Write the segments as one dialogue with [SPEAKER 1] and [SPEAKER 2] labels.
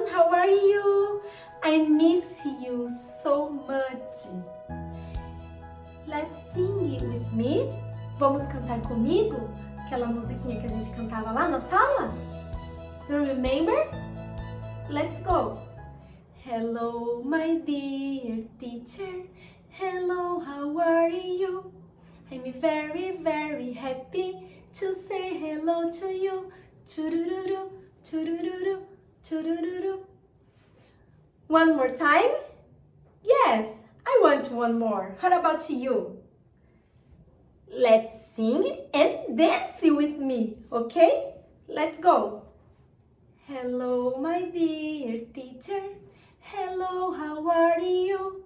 [SPEAKER 1] everyone, how are you? I miss you so much. Let's sing it with me. Vamos cantar comigo? Aquela musiquinha que a gente cantava lá na sala? Do you remember? Let's go. Hello, my dear teacher. Hello, how are you? I'm very, very happy to say hello to you. Churururu, churururu, churururu. One more time? Yes, I want one more. How about you? Let's sing and dance with me, okay? Let's go. Hello, my dear teacher. Hello, how are you?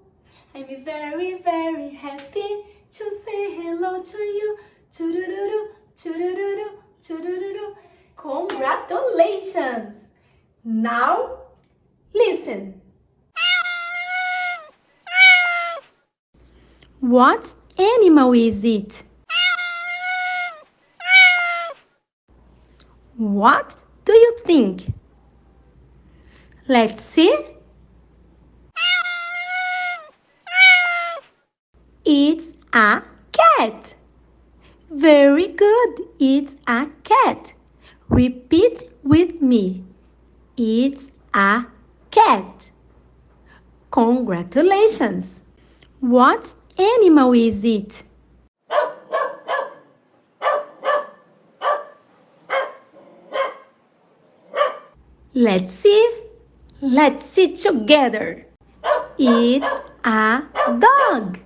[SPEAKER 1] I'm very, very happy to say hello to you. Churururu, churururu, churururu. Congratulations! Now, listen.
[SPEAKER 2] What animal is it? What do you think? Let's see. It's a cat. Very good. It's a cat. Repeat with me. It's a cat. Congratulations. What animal is it? Let's see. Let's see together. It's a dog.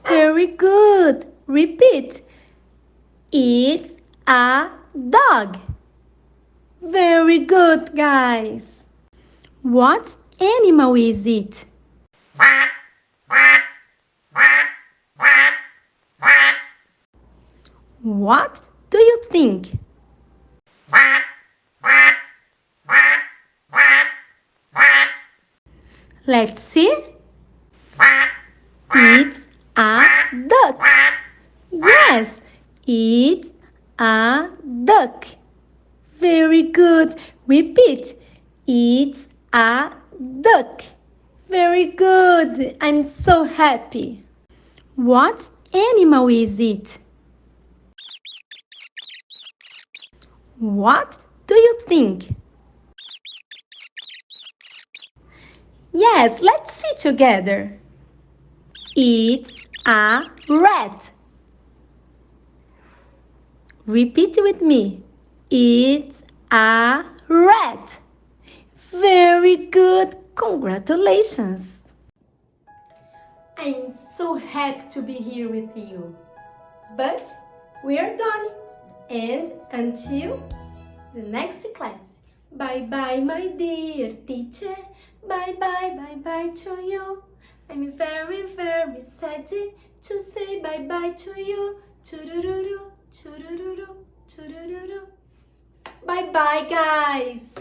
[SPEAKER 2] Very good. Repeat. It's a dog. Very good, guys. What animal is it? What do you think? Let's see. It's a duck. Yes, it's a duck. Very good. Repeat. It's a duck. Very good. I'm so happy. What animal is it? What do you think? Yes, let's see together. It's a rat. Repeat with me. It's a rat. Very good. Congratulations.
[SPEAKER 1] I'm so happy to be here with you. But we are done. And until the next class. Bye-bye, my dear teacher. Bye-bye, bye-bye to you. I'm very, very sad to say bye-bye to you. Churururu, churururu, churururu. Bye-bye, guys.